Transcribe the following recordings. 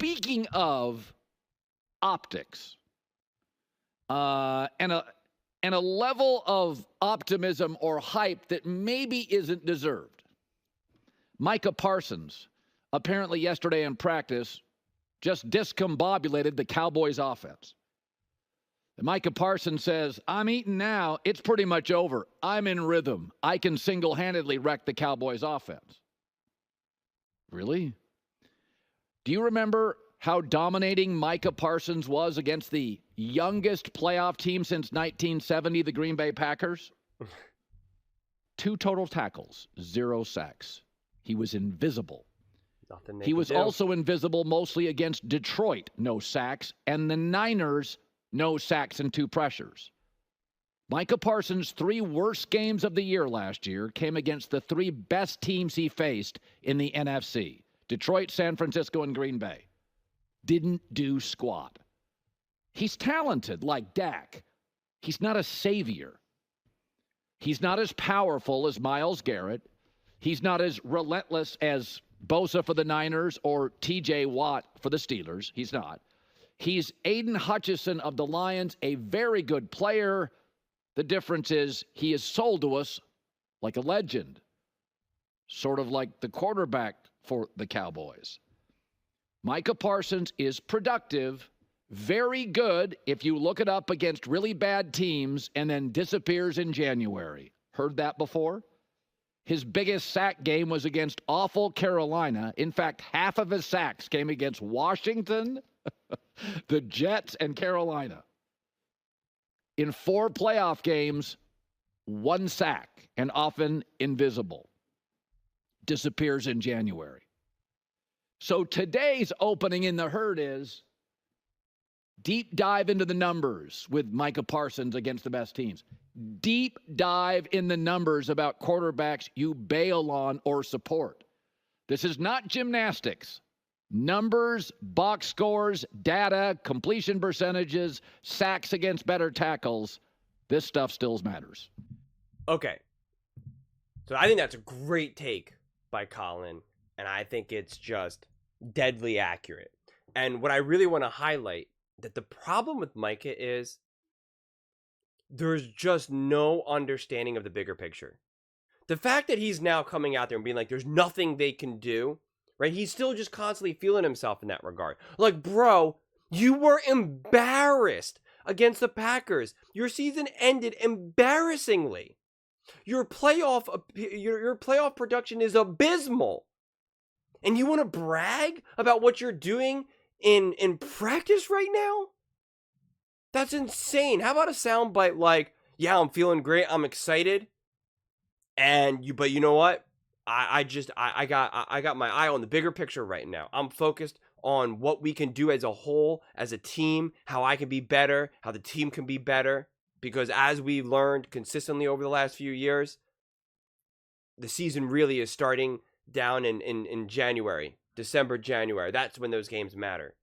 speaking of optics, and a level of optimism or hype that maybe isn't deserved. Micah Parsons, apparently yesterday in practice, just discombobulated the Cowboys offense. And Micah Parsons says, I'm eating now. It's pretty much over. I'm in rhythm. I can single-handedly wreck the Cowboys offense. Really? Do you remember how dominating Micah Parsons was against the youngest playoff team since 1970, the Green Bay Packers? 2 total tackles, 0 sacks. He was invisible. He was also invisible mostly against Detroit, no sacks, and the Niners, no sacks and 2 pressures. Micah Parsons' 3 worst games of the year last year came against the 3 best teams he faced in the NFC: Detroit, San Francisco, and Green Bay. Didn't do squat. He's talented like Dak. He's not a savior. He's not as powerful as Myles Garrett. He's not as relentless as Bosa for the Niners or T.J. Watt for the Steelers. He's not. He's Aiden Hutchinson of the Lions, a very good player. The difference is he is sold to us like a legend, sort of like the quarterback for the Cowboys. Micah Parsons is productive, very good if you look it up against really bad teams, and then disappears in January. Heard that before? His biggest sack game was against awful Carolina. In fact, half of his sacks came against Washington, the Jets, and Carolina. In 4 playoff games, 1 sack, and often invisible. Disappears in January. So today's opening in the herd is deep dive into the numbers with Micah Parsons against the best teams. Deep dive in the numbers about quarterbacks you bail on or support. This is not gymnastics. Numbers, box scores, data, completion percentages, sacks against better tackles. This stuff still matters. Okay. So I think that's a great take by Colin, and I think it's just deadly accurate. And what I really want to highlight, that the problem with Micah is there's just no understanding of the bigger picture. The fact that he's now coming out there and being like, there's nothing they can do, right? He's still just constantly feeling himself in that regard. Like, bro, you were embarrassed against the Packers. Your season ended embarrassingly. Your playoff production is abysmal. And you want to brag about what you're doing in practice right now? That's insane. How about a soundbite like, yeah, I'm feeling great, I'm excited. But you know what? I got my eye on the bigger picture right now. I'm focused on what we can do as a whole, as a team, how I can be better, how the team can be better. Because as we learned consistently over the last few years, the season really is starting down in January, December, January. That's when those games matter.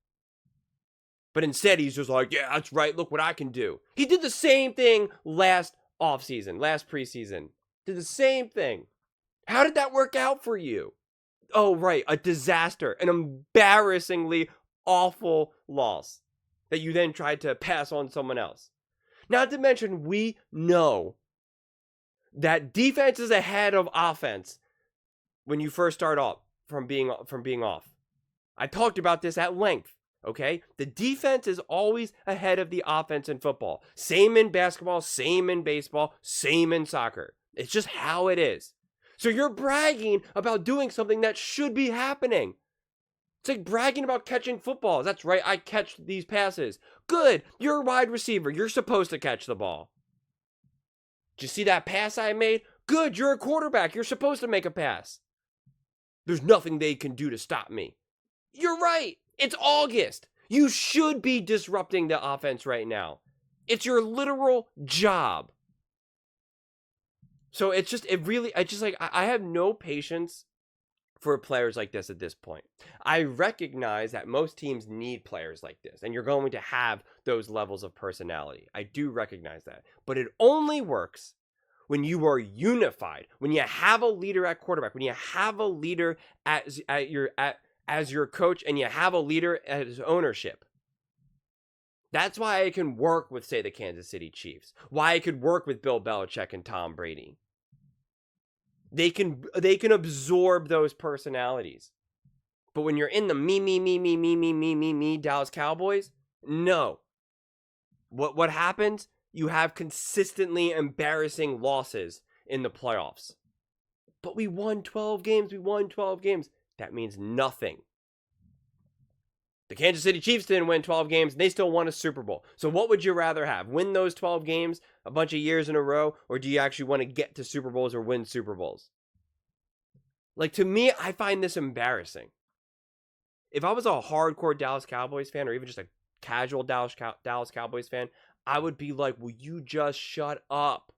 But instead, he's just like, yeah, that's right. Look what I can do. He did the same thing last offseason, last preseason. Did the same thing. How did that work out for you? Oh, right. A disaster. An embarrassingly awful loss that you then tried to pass on someone else. Not to mention, we know that defense is ahead of offense when you first start off from being off. I talked about this at length. Okay, the defense is always ahead of the offense in football. Same in basketball, same in baseball, same in soccer. It's just how it is. So you're bragging about doing something that should be happening. It's like bragging about catching footballs. That's right, I catch these passes. Good, you're a wide receiver. You're supposed to catch the ball. Did you see that pass I made? Good, you're a quarterback. You're supposed to make a pass. There's nothing they can do to stop me. You're right. It's August. You should be disrupting the offense right now. It's your literal job. So I have no patience for players like this at this point. I recognize that most teams need players like this, and you're going to have those levels of personality. I do recognize that. But it only works when you are unified, when you have a leader at quarterback, when you have a leader at as your coach and you have a leader as ownership. That's why I can work with, say, the Kansas City Chiefs. Why I could work with Bill Belichick and Tom Brady. They can absorb those personalities. But when you're in the me, Dallas Cowboys, no. What happens? You have consistently embarrassing losses in the playoffs. But we won 12 games. That means nothing. The Kansas City Chiefs didn't win 12 games, and they still won a Super Bowl. So what would you rather have? Win those 12 games a bunch of years in a row, or do you actually want to get to Super Bowls or win Super Bowls? Like, to me, I find this embarrassing. If I was a hardcore Dallas Cowboys fan, or even just a casual Dallas Cowboys fan, I would be like, will you just shut up?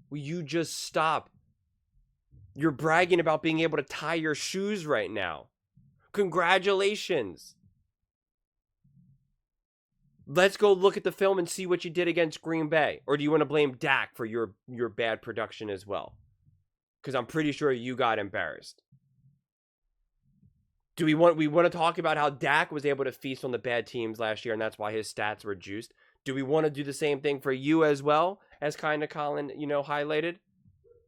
Will you just stop? You're bragging about being able to tie your shoes right now. Congratulations. Let's go look at the film and see what you did against Green Bay. Or do you want to blame Dak for your bad production as well? Because I'm pretty sure you got embarrassed. Do we want to talk about how Dak was able to feast on the bad teams last year, and that's why his stats were juiced? Do we want to do the same thing for you as well, as kind of Colin, highlighted?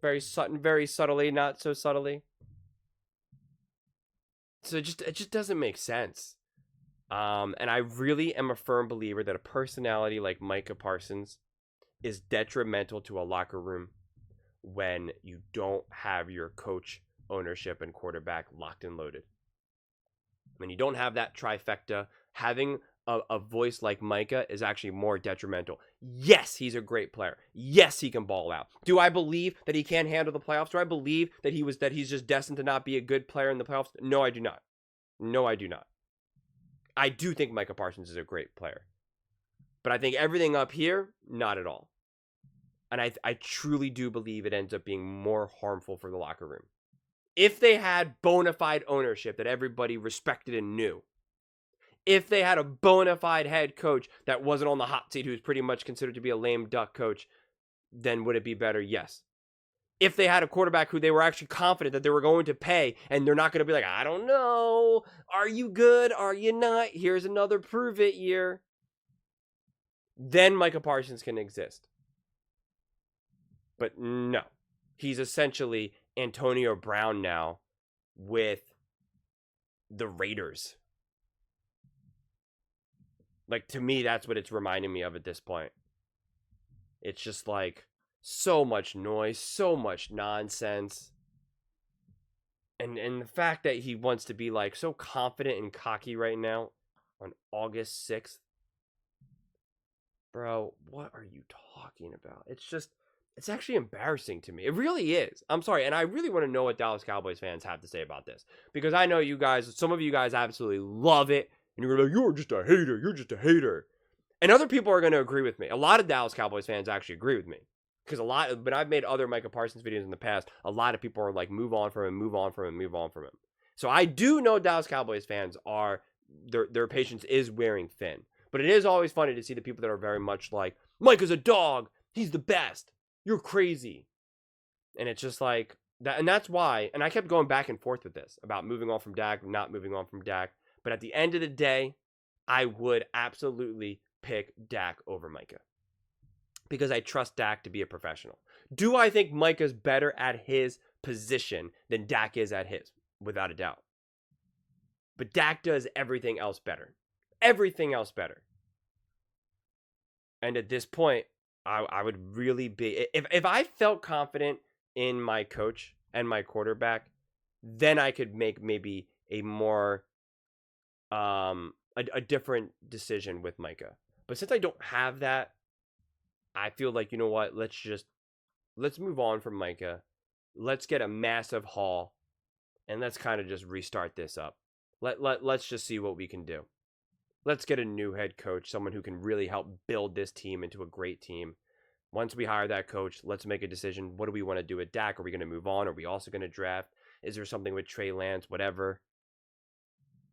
Very subtly, not so subtly. So it just doesn't make sense. And I really am a firm believer that a personality like Micah Parsons is detrimental to a locker room when you don't have your coach, ownership, and quarterback locked and loaded. When you don't have that trifecta, having a voice like Micah is actually more detrimental. Yes, he's a great player. Yes, he can ball out. Do I believe that he can't handle the playoffs? Do I believe that he's just destined to not be a good player in the playoffs? No, I do not. I do think Micah Parsons is a great player. But I think everything up here, not at all. And I truly do believe it ends up being more harmful for the locker room. If they had bona fide ownership that everybody respected and knew, if they had a bona fide head coach that wasn't on the hot seat, who's pretty much considered to be a lame duck coach, then would it be better? Yes. If they had a quarterback who they were actually confident that they were going to pay, and they're not going to be like, I don't know, are you good? Are you not? Here's another prove it year. Then Micah Parsons can exist. But no, he's essentially Antonio Brown now with the Raiders. Like, to me, that's what it's reminding me of at this point. It's just like so much noise, so much nonsense. And the fact that he wants to be like so confident and cocky right now on August 6th. Bro, what are you talking about? It's actually embarrassing to me. It really is. I'm sorry. And I really want to know what Dallas Cowboys fans have to say about this. Because I know you guys, some of you guys absolutely love it. And you're like, you're just a hater. And other people are going to agree with me. A lot of Dallas Cowboys fans actually agree with me. Because when I've made other Micah Parsons videos in the past, a lot of people are like, move on from him. So I do know Dallas Cowboys fans their patience is wearing thin. But it is always funny to see the people that are very much like, Micah's a dog. He's the best. You're crazy. And it's just like that. And that's why, and I kept going back and forth with this about moving on from Dak, not moving on from Dak. But at the end of the day, I would absolutely pick Dak over Micah. Because I trust Dak to be a professional. Do I think Micah's better at his position than Dak is at his? Without a doubt. But Dak does everything else better. And at this point, I would really be... If I felt confident in my coach and my quarterback, then I could make maybe a more... a different decision with Micah. But since I don't have that, I feel like, you know what, let's move on from Micah. Let's get a massive haul, and let's kind of just restart this up. Let's just see what we can do. Let's get a new head coach, someone who can really help build this team into a great team. Once we hire that coach, let's make a decision. What do we want to do with Dak? Are we going to move on? Are we also going to draft? Is there something with Trey Lance? Whatever.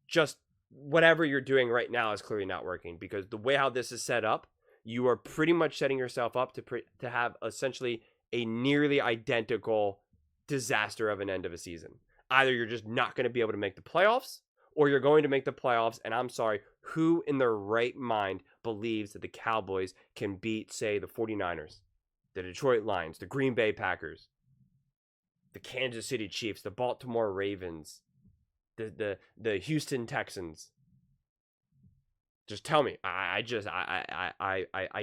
Just whatever you're doing right now is clearly not working, because the way how this is set up, you are pretty much setting yourself up to have essentially a nearly identical disaster of an end of a season. Either you're just not going to be able to make the playoffs, or you're going to make the playoffs. And I'm sorry, who in their right mind believes that the Cowboys can beat, say, the 49ers, the Detroit Lions, the Green Bay Packers, the Kansas City Chiefs, the Baltimore Ravens, the Houston Texans? Just tell me. I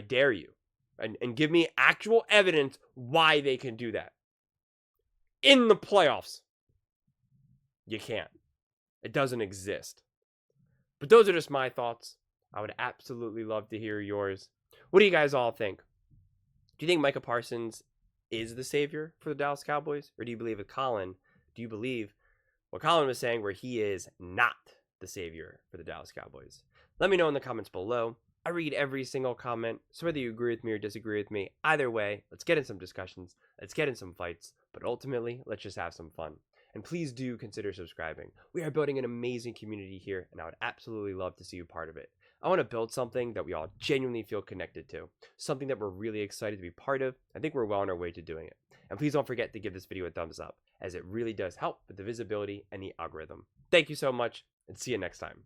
dare you. And give me actual evidence why they can do that. In the playoffs. You can't. It doesn't exist. But those are just my thoughts. I would absolutely love to hear yours. What do you guys all think? Do you think Micah Parsons is the savior for the Dallas Cowboys? Or do you believe with Colin? Do you believe what Colin was saying where he is not the savior for the Dallas Cowboys? Let me know in the comments below. I read every single comment, so whether you agree with me or disagree with me, either way, let's get in some discussions, let's get in some fights, but ultimately, let's just have some fun. And please do consider subscribing. We are building an amazing community here, and I would absolutely love to see you part of it. I want to build something that we all genuinely feel connected to, something that we're really excited to be part of. I think we're well on our way to doing it. And please don't forget to give this video a thumbs up, as it really does help with the visibility and the algorithm. Thank you so much, and see you next time.